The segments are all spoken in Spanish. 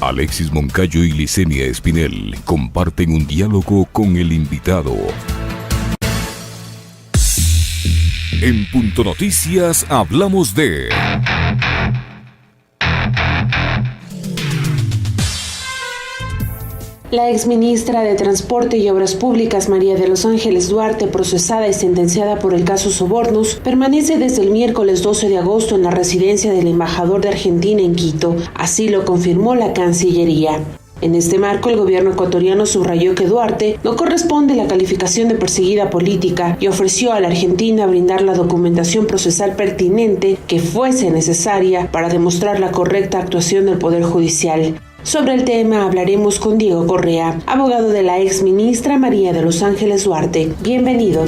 Alexis Moncayo y Licenia Espinel comparten un diálogo con el invitado. En Punto Noticias hablamos de... La exministra de Transporte y Obras Públicas, María de los Ángeles Duarte, procesada y sentenciada por el caso Sobornos, permanece desde el miércoles 12 de agosto en la residencia del embajador de Argentina en Quito. Así lo confirmó la Cancillería. En este marco, el gobierno ecuatoriano subrayó que Duarte no corresponde la calificación de perseguida política y ofreció a la Argentina brindar la documentación procesal pertinente que fuese necesaria para demostrar la correcta actuación del Poder Judicial. Sobre el tema hablaremos con Diego Correa, abogado de la exministra María de los Ángeles Duarte. Bienvenido.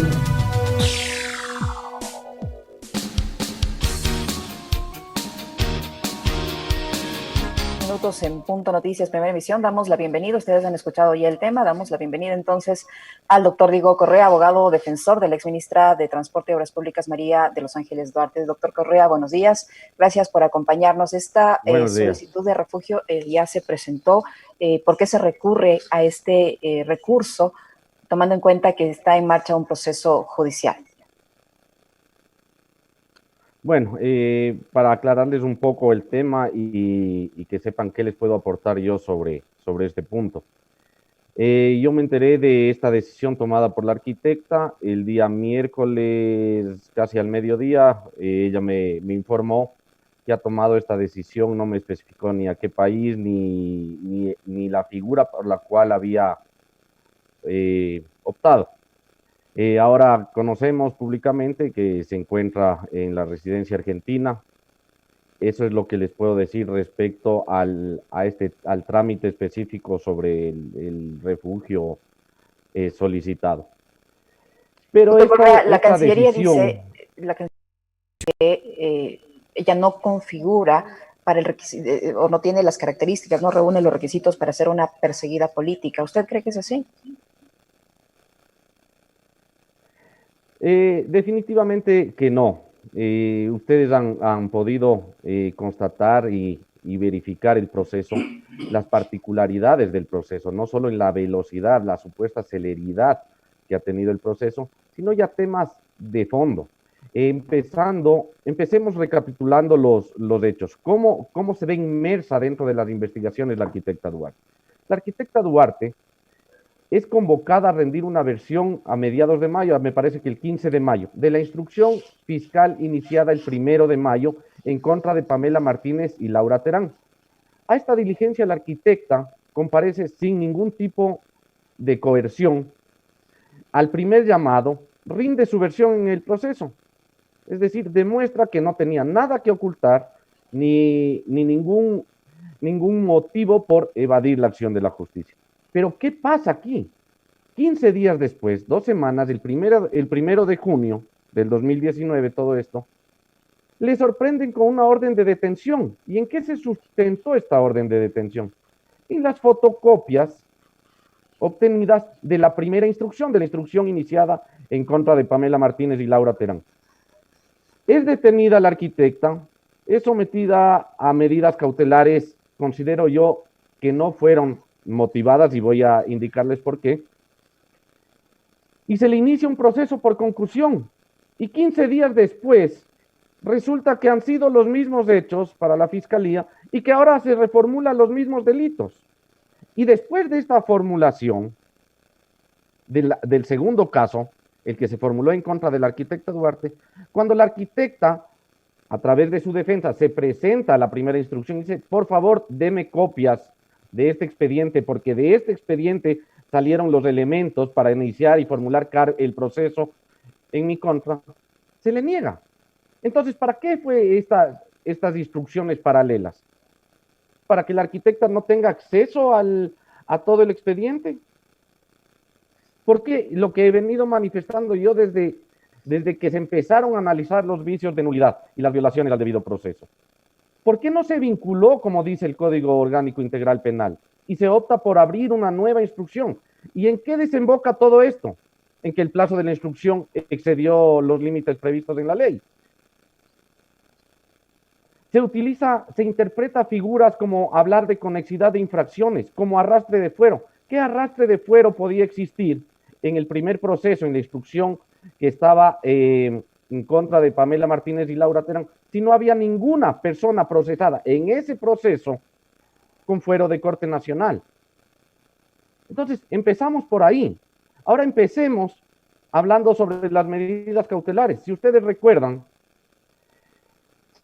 Minutos en Punto Noticias, primera emisión. Damos la bienvenida, ustedes han escuchado ya el tema, damos la bienvenida entonces al doctor Diego Correa, abogado defensor de la exministra de Transporte y Obras Públicas María de los Ángeles Duarte. Doctor Correa, buenos días, gracias por acompañarnos. Esta solicitud de refugio ya se presentó. ¿Por qué se recurre a este recurso, tomando en cuenta que está en marcha un proceso judicial? Bueno, para aclararles un poco el tema y que sepan qué les puedo aportar yo sobre este punto. Yo me enteré de esta decisión tomada por la arquitecta el día miércoles, casi al mediodía. Ella me informó que ha tomado esta decisión, no me especificó ni a qué país ni la figura por la cual había optado. Ahora conocemos públicamente que se encuentra en la residencia argentina. Eso es lo que les puedo decir respecto al trámite específico sobre el refugio solicitado. Pero la Cancillería dice que ella no configura para el requisito, o no tiene las características, no reúne los requisitos para ser una perseguida política. ¿Usted cree que es así? Definitivamente que no. Ustedes han podido constatar y verificar el proceso, las particularidades del proceso, no solo en la velocidad, la supuesta celeridad que ha tenido el proceso, sino ya temas de fondo. Empecemos recapitulando los hechos. ¿Cómo se ve inmersa dentro de las investigaciones la arquitecta Duarte? La arquitecta Duarte es convocada a rendir una versión a mediados de mayo, me parece que el 15 de mayo, de la instrucción fiscal iniciada el 1 de mayo en contra de Pamela Martínez y Laura Terán. A esta diligencia la arquitecta comparece sin ningún tipo de coerción. Al primer llamado, rinde su versión en el proceso. Es decir, demuestra que no tenía nada que ocultar ni ningún motivo por evadir la acción de la justicia. Pero, ¿qué pasa aquí? 15 días después, 2 semanas, el primero de junio del 2019, todo esto, le sorprenden con una orden de detención. ¿Y en qué se sustentó esta orden de detención? En las fotocopias obtenidas de la primera instrucción, de la instrucción iniciada en contra de Pamela Martínez y Laura Terán. Es detenida la arquitecta, es sometida a medidas cautelares, considero yo que no fueron motivadas, y voy a indicarles por qué, y se le inicia un proceso por conclusión, y 15 días después resulta que han sido los mismos hechos para la fiscalía y que ahora se reformulan los mismos delitos. Y después de esta formulación del segundo caso, el que se formuló en contra de la arquitecta Duarte, cuando la arquitecta, a través de su defensa, se presenta a la primera instrucción y dice, por favor, deme copias de este expediente, porque de este expediente salieron los elementos para iniciar y formular el proceso en mi contra, se le niega. Entonces, ¿para qué fue estas instrucciones paralelas? ¿Para que la arquitecta no tenga acceso a todo el expediente? Porque lo que he venido manifestando yo desde que se empezaron a analizar los vicios de nulidad y las violaciones al debido proceso. ¿Por qué no se vinculó, como dice el Código Orgánico Integral Penal, y se opta por abrir una nueva instrucción? ¿Y en qué desemboca todo esto? En que el plazo de la instrucción excedió los límites previstos en la ley. se interpreta figuras como hablar de conexidad de infracciones, como arrastre de fuero. ¿Qué arrastre de fuero podía existir en el primer proceso, en la instrucción que estaba en contra de Pamela Martínez y Laura Terán, si no había ninguna persona procesada en ese proceso con fuero de corte nacional? Entonces, empezamos por ahí. Ahora empecemos hablando sobre las medidas cautelares. Si ustedes recuerdan,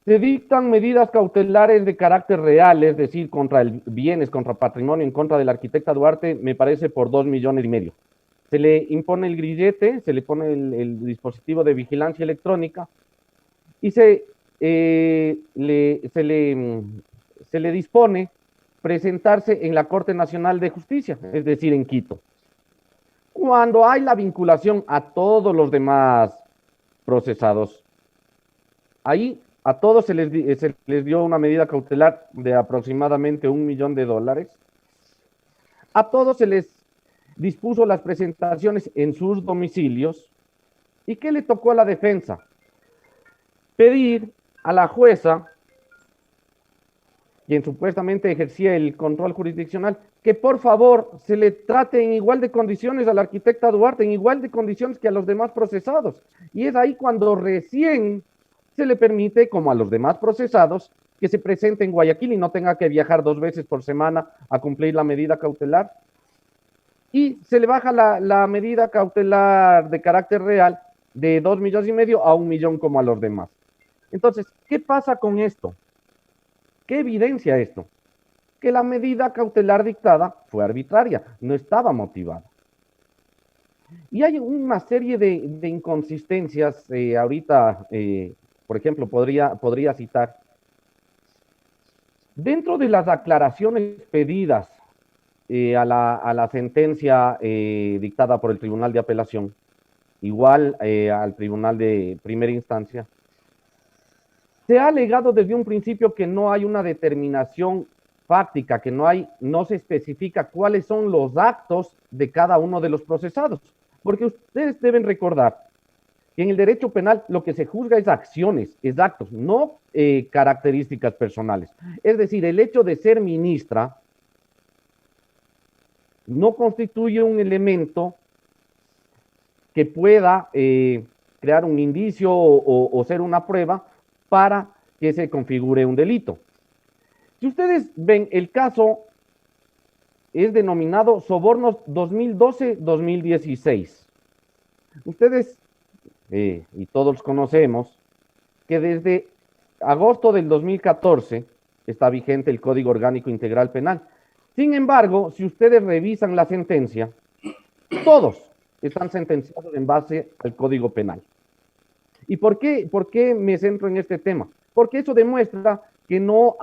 se dictan medidas cautelares de carácter real, es decir, contra el bienes, contra patrimonio, en contra de la arquitecta Duarte, me parece por 2,5 millones. Se le impone el grillete, se le pone el dispositivo de vigilancia electrónica y se le dispone presentarse en la Corte Nacional de Justicia, es decir, en Quito. Cuando hay la vinculación a todos los demás procesados, ahí a todos se les dio una medida cautelar de aproximadamente $1 millón. A todos se les dispuso las presentaciones en sus domicilios. ¿Y qué le tocó a la defensa? Pedir a la jueza, quien supuestamente ejercía el control jurisdiccional, que por favor se le trate en igual de condiciones a la arquitecta Duarte, en igual de condiciones que a los demás procesados. Y es ahí cuando recién se le permite, como a los demás procesados, que se presente en Guayaquil y no tenga que viajar 2 veces por semana a cumplir la medida cautelar. Y se le baja la medida cautelar de carácter real de 2,5 millones a 1 millón como a los demás. Entonces, ¿qué pasa con esto? ¿Qué evidencia esto? Que la medida cautelar dictada fue arbitraria, no estaba motivada. Y hay una serie de inconsistencias, ahorita, por ejemplo, podría citar. Dentro de las aclaraciones pedidas a la sentencia dictada por el Tribunal de Apelación, igual al Tribunal de Primera Instancia, se ha alegado desde un principio que no hay una determinación fáctica, que no se especifica cuáles son los actos de cada uno de los procesados, porque ustedes deben recordar que en el derecho penal lo que se juzga es acciones, es actos, no características personales. Es decir, el hecho de ser ministra no constituye un elemento que pueda crear un indicio o ser una prueba para que se configure un delito. Si ustedes ven, el caso es denominado Sobornos 2012-2016. Ustedes, y todos conocemos, que desde agosto del 2014 está vigente el Código Orgánico Integral Penal. Sin embargo, si ustedes revisan la sentencia, todos están sentenciados en base al Código Penal. ¿Y por qué me centro en este tema? Porque eso demuestra que no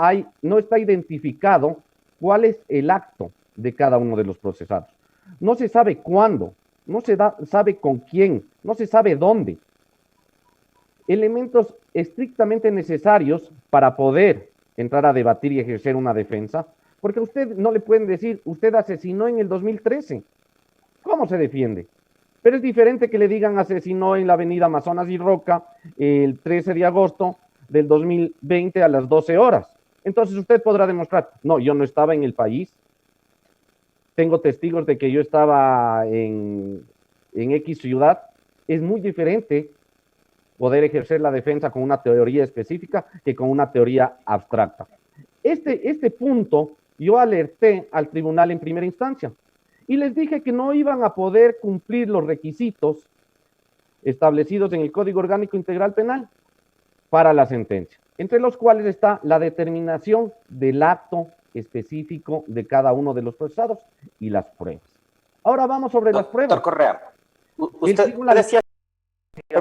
está identificado cuál es el acto de cada uno de los procesados. No se sabe cuándo, no se sabe con quién, no se sabe dónde. Elementos estrictamente necesarios para poder entrar a debatir y ejercer una defensa, porque a usted no le pueden decir, usted asesinó en el 2013. ¿Cómo se defiende? Pero es diferente que le digan asesinó en la avenida Amazonas y Roca el 13 de agosto del 2020 a las 12 horas. Entonces usted podrá demostrar, no, yo no estaba en el país, tengo testigos de que yo estaba en X ciudad. Es muy diferente poder ejercer la defensa con una teoría específica que con una teoría abstracta. Este punto yo alerté al tribunal en primera instancia y les dije que no iban a poder cumplir los requisitos establecidos en el Código Orgánico Integral Penal para la sentencia, entre los cuales está la determinación del acto específico de cada uno de los procesados y las pruebas. Ahora vamos sobre las pruebas. Doctor Correa, usted decía,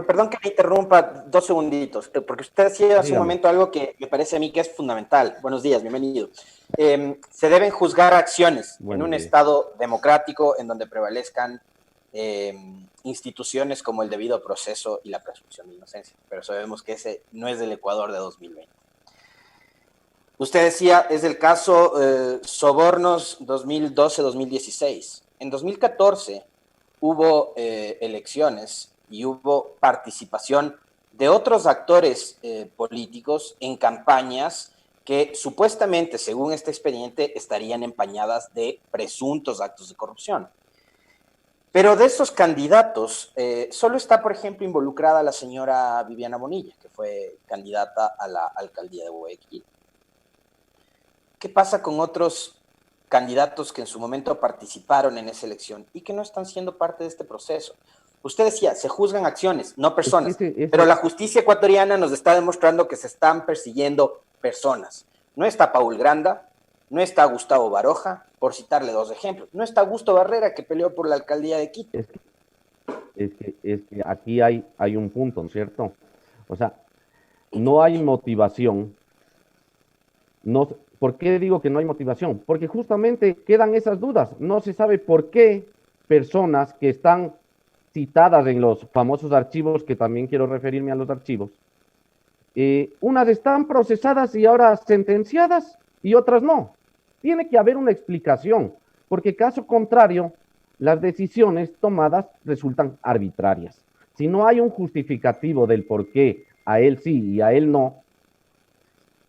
perdón que me interrumpa 2 segunditos, porque usted decía hace un momento algo que me parece a mí que es fundamental. Buenos días, bienvenido. Se deben juzgar acciones en un Estado democrático en donde prevalezcan instituciones como el debido proceso y la presunción de inocencia, pero sabemos que ese no es del Ecuador de 2020. Usted decía, es el caso Sobornos 2012-2016. En 2014 hubo elecciones y hubo participación de otros actores políticos en campañas que supuestamente, según este expediente, estarían empañadas de presuntos actos de corrupción. Pero de esos candidatos, solo está, por ejemplo, involucrada la señora Viviana Bonilla, que fue candidata a la alcaldía de Guayaquil. ¿Qué pasa con otros candidatos que en su momento participaron en esa elección y que no están siendo parte de este proceso? Usted decía, se juzgan acciones, no personas, pero la justicia ecuatoriana nos está demostrando que se están persiguiendo personas. No está Paul Granda, no está Gustavo Baroja, por citarle dos ejemplos. No está Augusto Barrera, que peleó por la alcaldía de Quito. Es que aquí hay un punto, ¿no es cierto? O sea, no hay motivación. No, ¿por qué digo que no hay motivación? Porque justamente quedan esas dudas. No se sabe por qué personas que están citadas en los famosos archivos, que también quiero referirme a los archivos, unas están procesadas y ahora sentenciadas y otras no. Tiene que haber una explicación, porque caso contrario, las decisiones tomadas resultan arbitrarias. Si no hay un justificativo del por qué a él sí y a él no,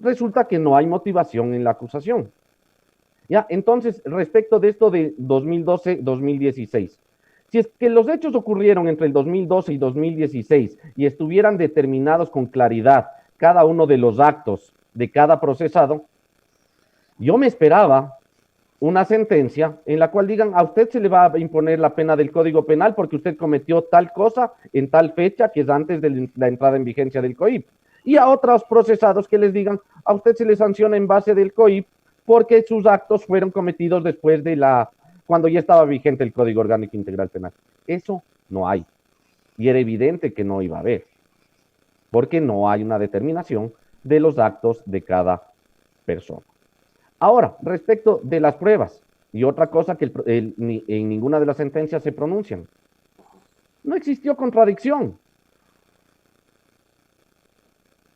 resulta que no hay motivación en la acusación. ¿Ya? Entonces, respecto de esto de 2012-2016, si es que los hechos ocurrieron entre el 2012 y 2016 y estuvieran determinados con claridad cada uno de los actos de cada procesado, yo me esperaba una sentencia en la cual digan, a usted se le va a imponer la pena del Código Penal porque usted cometió tal cosa en tal fecha, que es antes de la entrada en vigencia del COIP. Y a otros procesados que les digan, a usted se le sanciona en base del COIP porque sus actos fueron cometidos después de cuando ya estaba vigente el Código Orgánico Integral Penal. Eso no hay. Y era evidente que no iba a haber, porque no hay una determinación de los actos de cada persona. Ahora, respecto de las pruebas, y otra cosa que en ninguna de las sentencias se pronuncian, no existió contradicción.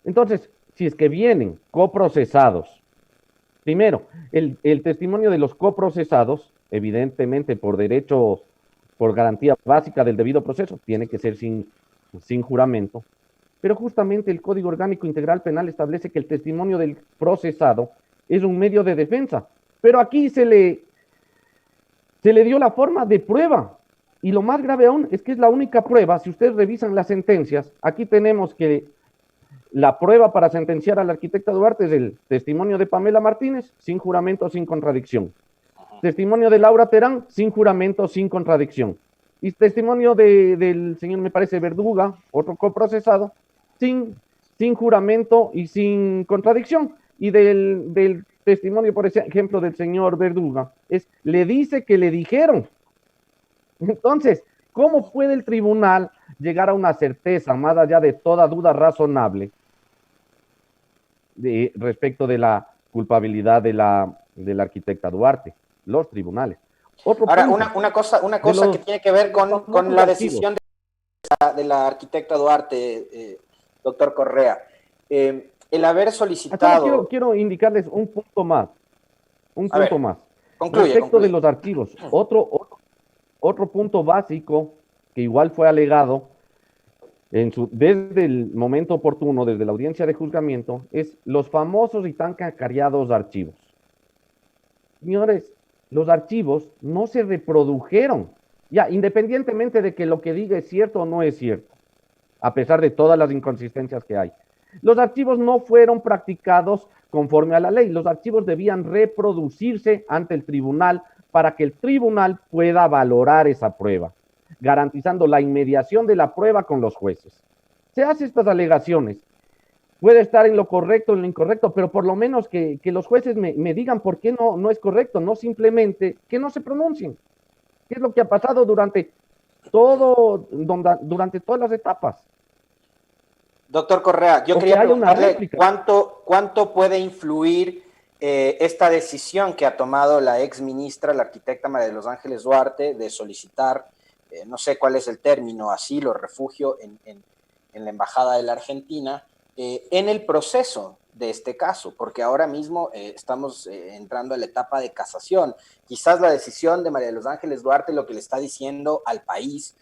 Entonces, si es que vienen coprocesados, primero, el testimonio de los coprocesados, evidentemente por derecho, por garantía básica del debido proceso, tiene que ser sin juramento, pero justamente el Código Orgánico Integral Penal establece que el testimonio del procesado es un medio de defensa, pero aquí se le dio la forma de prueba, y lo más grave aún es que es la única prueba. Si ustedes revisan las sentencias, aquí tenemos que la prueba para sentenciar a la arquitecta Duarte es el testimonio de Pamela Martínez, sin juramento, sin contradicción. Testimonio de Laura Terán, sin juramento, sin contradicción. Y testimonio del señor, me parece, Verduga, otro coprocesado, sin juramento y sin contradicción. Y del testimonio, por ejemplo, del señor Verduga, le dice que le dijeron. Entonces, ¿cómo puede el tribunal llegar a una certeza, más allá de toda duda razonable, respecto de la culpabilidad de la arquitecta Duarte? Los tribunales. Ahora, una cosa que tiene que ver con la decisión de la arquitecta Duarte, doctor Correa. El haber solicitado... Quiero indicarles un punto más. Concluye. Respecto de los archivos, otro punto básico que igual fue alegado desde el momento oportuno, desde la audiencia de juzgamiento, es los famosos y tan cacareados archivos. Señores, los archivos no se reprodujeron, ya, independientemente de que lo que diga es cierto o no es cierto, a pesar de todas las inconsistencias que hay. Los archivos no fueron practicados conforme a la ley. Los archivos debían reproducirse ante el tribunal para que el tribunal pueda valorar esa prueba, garantizando la inmediación de la prueba con los jueces. Se hacen estas alegaciones. Puede estar en lo correcto o en lo incorrecto, pero por lo menos que los jueces me digan por qué no es correcto, no simplemente que no se pronuncien. ¿Qué es lo que ha pasado durante todas las etapas? Doctor Correa, yo quería preguntarle cuánto puede influir esta decisión que ha tomado la ex ministra, la arquitecta María de los Ángeles Duarte, de solicitar, no sé cuál es el término, asilo, refugio en la Embajada de la Argentina, en el proceso de este caso, porque ahora mismo estamos entrando a la etapa de casación. Quizás la decisión de María de los Ángeles Duarte lo que le está diciendo al país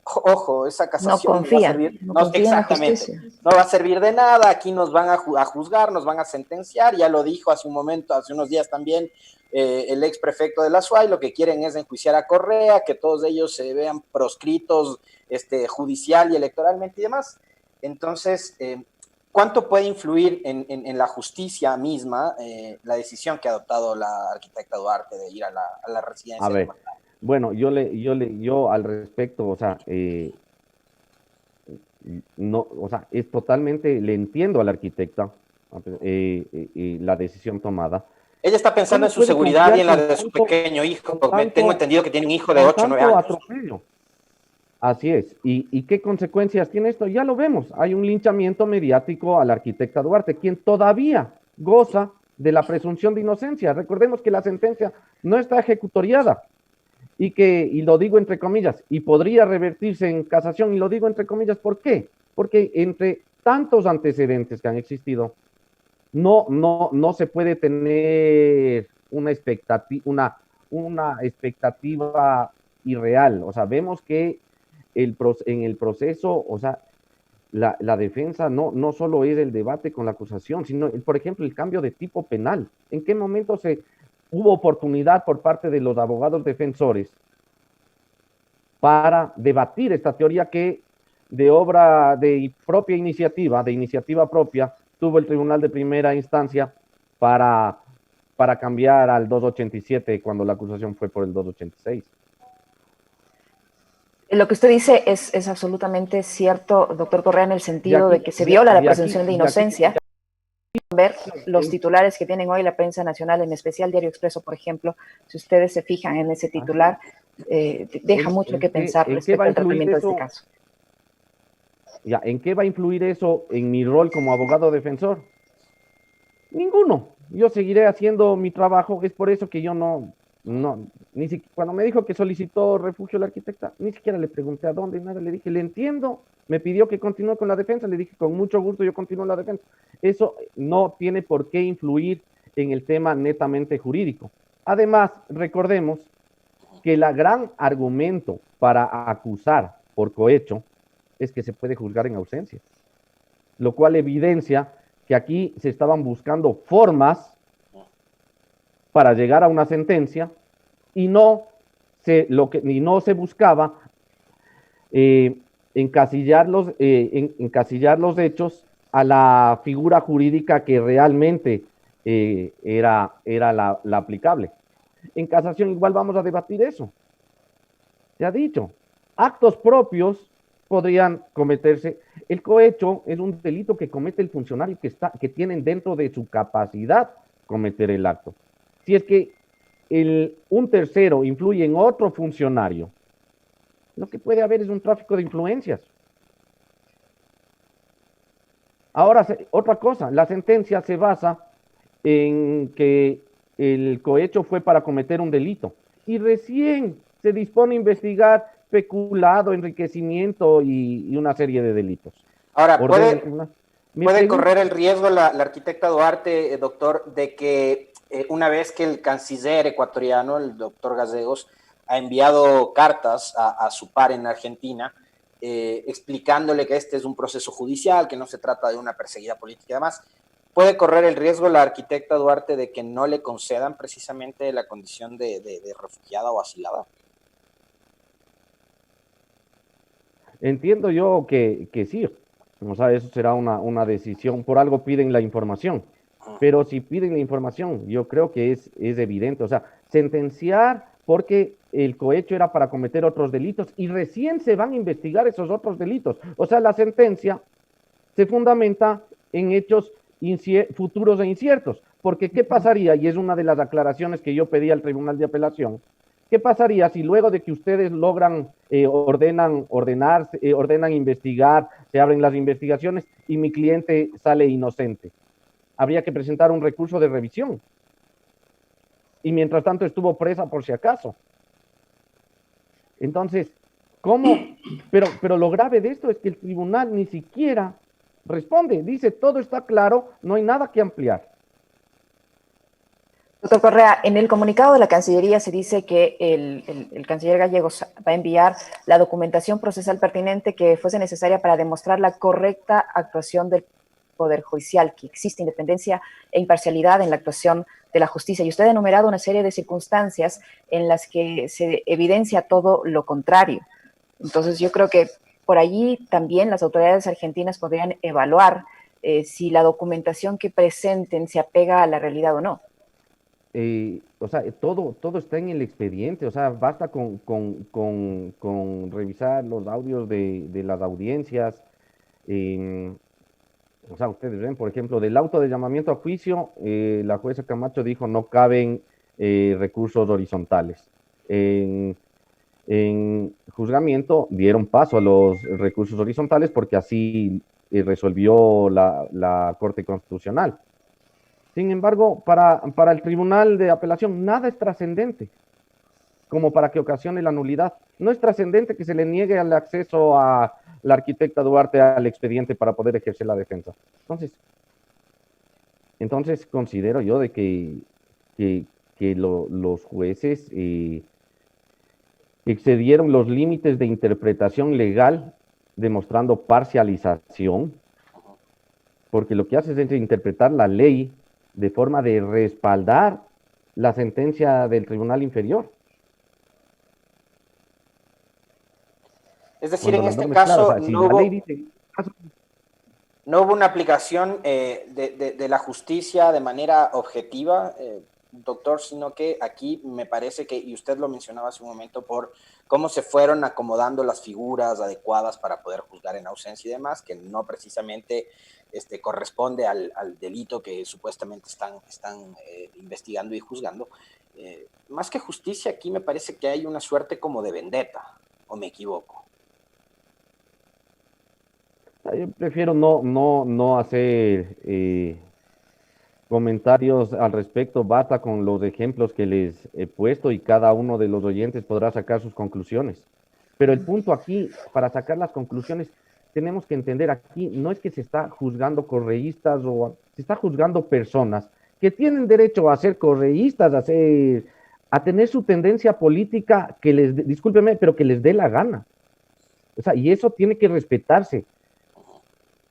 ojo, esa casación no confía, va a servir, no confía exactamente, no va a servir de nada, aquí nos van a juzgar, nos van a sentenciar, ya lo dijo hace un momento, hace unos días también, el ex prefecto de la SUAY, lo que quieren es enjuiciar a Correa, que todos ellos se vean proscritos judicial y electoralmente y demás. Entonces, ¿cuánto puede influir en la justicia misma la decisión que ha adoptado la arquitecta Duarte de ir a la residencia? A ver, bueno, yo al respecto, o sea, no, o sea, es totalmente, le entiendo a la arquitecta la decisión tomada. Ella está pensando en su seguridad y en la de su pequeño hijo. Tengo entendido que tiene un hijo de 8 o 9 años. Atropello. Así es. ¿Y qué consecuencias tiene esto? Ya lo vemos. Hay un linchamiento mediático a la arquitecta Duarte, quien todavía goza de la presunción de inocencia. Recordemos que la sentencia no está ejecutoriada y lo digo entre comillas, y podría revertirse en casación, y lo digo entre comillas, ¿por qué? Porque entre tantos antecedentes que han existido, no se puede tener una expectativa irreal. O sea, vemos que en el proceso, o sea, la defensa no solo es el debate con la acusación, sino, por ejemplo, el cambio de tipo penal. ¿En qué momento hubo oportunidad por parte de los abogados defensores para debatir esta teoría que de propia iniciativa, de iniciativa propia, tuvo el tribunal de primera instancia para cambiar al 287 cuando la acusación fue por el 286? Lo que usted dice es absolutamente cierto, doctor Correa, en el sentido de que se viola la presunción de inocencia. Ver los titulares que tienen hoy la prensa nacional, en especial Diario Expreso, por ejemplo, si ustedes se fijan en ese titular, deja mucho que pensar respecto al tratamiento de este caso. Ya, ¿en qué va a influir eso en mi rol como abogado defensor? Ninguno. Yo seguiré haciendo mi trabajo. Es por eso que yo cuando me dijo que solicitó refugio la arquitecta, ni siquiera le pregunté a dónde, nada, le dije, le entiendo, me pidió que continúe con la defensa, le dije, con mucho gusto yo continúo la defensa. Eso no tiene por qué influir en el tema netamente jurídico. Además, recordemos que el gran argumento para acusar por cohecho es que se puede juzgar en ausencia, lo cual evidencia que aquí se estaban buscando formas para llegar a una sentencia y no se buscaba encasillar los hechos a la figura jurídica que realmente era la aplicable. En casación igual vamos a debatir eso. Se ha dicho, actos propios podrían cometerse. El cohecho es un delito que comete el funcionario que tienen dentro de su capacidad cometer el acto. Si es que un tercero influye en otro funcionario, lo que puede haber es un tráfico de influencias. Ahora, otra cosa, la sentencia se basa en que el cohecho fue para cometer un delito y recién se dispone a investigar peculado, enriquecimiento y una serie de delitos. Ahora, ¿puede correr el riesgo la arquitecta Duarte, doctor, de que una vez que el canciller ecuatoriano, el doctor Gallegos, ha enviado cartas a su par en Argentina, explicándole que este es un proceso judicial, que no se trata de una perseguida política y demás, ¿puede correr el riesgo la arquitecta Duarte de que no le concedan precisamente la condición de refugiada o asilada? Entiendo yo que sí, o sea, eso será una decisión, por algo piden la información, pero si piden la información, yo creo que es evidente, o sea, sentenciar porque el cohecho era para cometer otros delitos y recién se van a investigar esos otros delitos, o sea, la sentencia se fundamenta en hechos futuros e inciertos, porque ¿qué pasaría? Y es una de las aclaraciones que yo pedí al Tribunal de Apelación. ¿Qué pasaría si luego de que ustedes logran, ordenan investigar, se abren las investigaciones y mi cliente sale inocente? Habría que presentar un recurso de revisión. Y mientras tanto estuvo presa por si acaso. Entonces, ¿cómo? Pero lo grave de esto es que el tribunal ni siquiera responde. Dice, todo está claro, no hay nada que ampliar. Doctor Correa, en el comunicado de la Cancillería se dice que el canciller Gallegos va a enviar la documentación procesal pertinente que fuese necesaria para demostrar la correcta actuación del Poder Judicial, que existe independencia e imparcialidad en la actuación de la justicia. Y usted ha enumerado una serie de circunstancias en las que se evidencia todo lo contrario. Entonces yo creo que por allí también las autoridades argentinas podrían evaluar si la documentación que presenten se apega a la realidad o no. O sea, todo está en el expediente, o sea, basta con revisar los audios de las audiencias. O sea, ustedes ven, por ejemplo, del auto de llamamiento a juicio, la jueza Camacho dijo no caben recursos horizontales. En juzgamiento dieron paso a los recursos horizontales porque así resolvió la Corte Constitucional. Sin embargo, para el Tribunal de Apelación nada es trascendente como para que ocasione la nulidad. No es trascendente que se le niegue el acceso a la arquitecta Duarte al expediente para poder ejercer la defensa. Entonces considero yo de que los jueces excedieron los límites de interpretación legal, demostrando parcialización, porque lo que hace es interpretar la ley de forma de respaldar la sentencia del Tribunal Inferior. Es decir, en este caso claro, o sea, si la ley dice... no hubo una aplicación de la justicia de manera objetiva, doctor, sino que aquí me parece que, y usted lo mencionaba hace un momento, por cómo se fueron acomodando las figuras adecuadas para poder juzgar en ausencia y demás, que no precisamente corresponde al delito que supuestamente están investigando y juzgando. Más que justicia, aquí me parece que hay una suerte como de vendetta, ¿o me equivoco? Yo prefiero no hacer comentarios al respecto, basta con los ejemplos que les he puesto y cada uno de los oyentes podrá sacar sus conclusiones. Pero el punto aquí, para sacar las conclusiones, tenemos que entender aquí, no es que se está juzgando correístas o se está juzgando personas que tienen derecho a ser correístas, a tener su tendencia política que discúlpeme, pero que les dé la gana. O sea, y eso tiene que respetarse.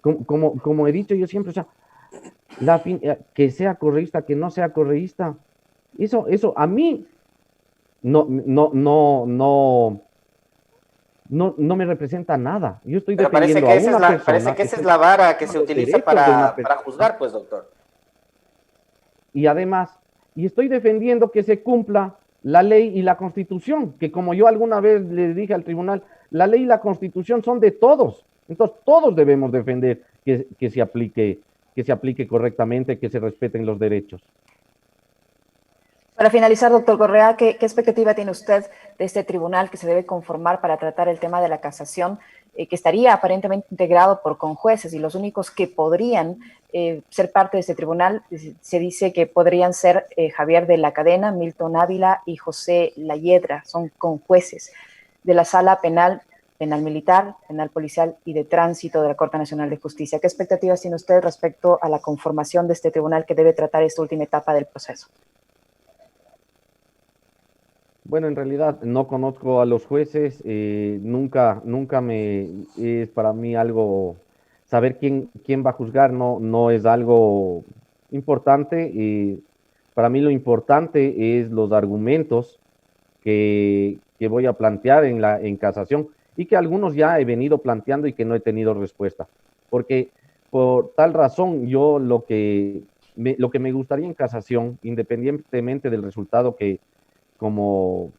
Como he dicho yo siempre, o sea, que sea correísta, que no sea correísta, eso a mí no me representa nada. Yo estoy defendiendo a una persona. Parece que esa es la vara que se utiliza para juzgar, pues, doctor. Y además, estoy defendiendo que se cumpla la ley y la Constitución, que como yo alguna vez le dije al tribunal, la ley y la Constitución son de todos. Entonces, todos debemos defender que se aplique correctamente, que se respeten los derechos. Para finalizar, doctor Correa, ¿qué expectativa tiene usted de este tribunal que se debe conformar para tratar el tema de la casación, que estaría aparentemente integrado por conjueces y los únicos que podrían ser parte de este tribunal, se dice que podrían ser Javier de la Cadena, Milton Ávila y José Layedra, son conjueces de la Sala Penal Militar, Penal Policial y de Tránsito de la Corte Nacional de Justicia? ¿Qué expectativas tiene usted respecto a la conformación de este tribunal que debe tratar esta última etapa del proceso? Bueno, en realidad no conozco a los jueces, nunca es para mí algo, saber quién va a juzgar no es algo importante. Para mí lo importante es los argumentos que voy a plantear en casación y que algunos ya he venido planteando y que no he tenido respuesta. Porque por tal razón yo lo que me gustaría en casación, independientemente del resultado que como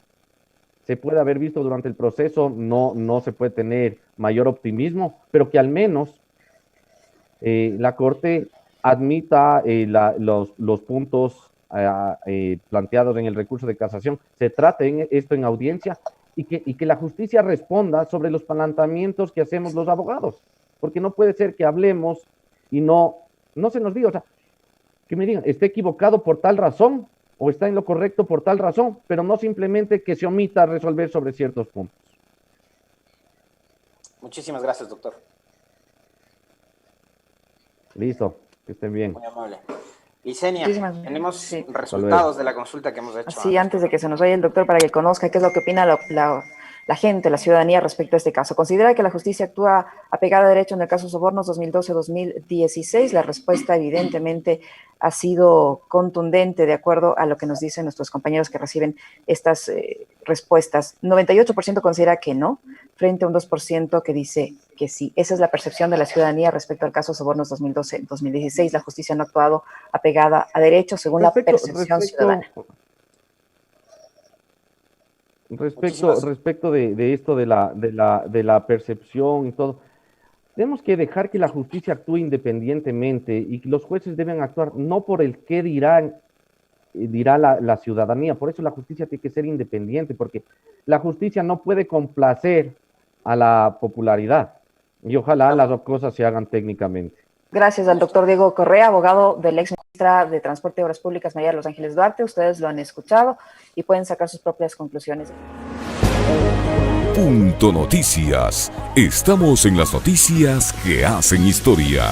se puede haber visto durante el proceso, no se puede tener mayor optimismo, pero que al menos la Corte admita los puntos planteados en el recurso de casación, se trate esto en audiencia y que la justicia responda sobre los planteamientos que hacemos los abogados, porque no puede ser que hablemos y no se nos diga, o sea, que me digan, esté equivocado por tal razón, o está en lo correcto por tal razón, pero no simplemente que se omita resolver sobre ciertos puntos. Muchísimas gracias, doctor. Listo, que estén bien. Muy amable. Licenia, tenemos sí. resultados de la consulta que hemos hecho. Sí, antes de que se nos vaya el doctor, para que conozca qué es lo que opina la gente, la ciudadanía respecto a este caso. ¿Considera que la justicia actúa apegada a derecho en el caso Sobornos 2012-2016? La respuesta evidentemente ha sido contundente de acuerdo a lo que nos dicen nuestros compañeros que reciben estas respuestas. 98% considera que no, frente a un 2% que dice que sí. Esa es la percepción de la ciudadanía respecto al caso Sobornos 2012-2016. La justicia no ha actuado apegada a derecho según la percepción ciudadana. Respecto de esto de la percepción y todo, tenemos que dejar que la justicia actúe independientemente y que los jueces deben actuar no por el qué dirá la ciudadanía. Por eso la justicia tiene que ser independiente, porque la justicia no puede complacer a la popularidad y ojalá las dos cosas se hagan técnicamente. Gracias al doctor Diego Correa, abogado de la ex ministra de Transporte y Obras Públicas, María de los Ángeles Duarte. Ustedes lo han escuchado y pueden sacar sus propias conclusiones. Punto Noticias. Estamos en las noticias que hacen historia.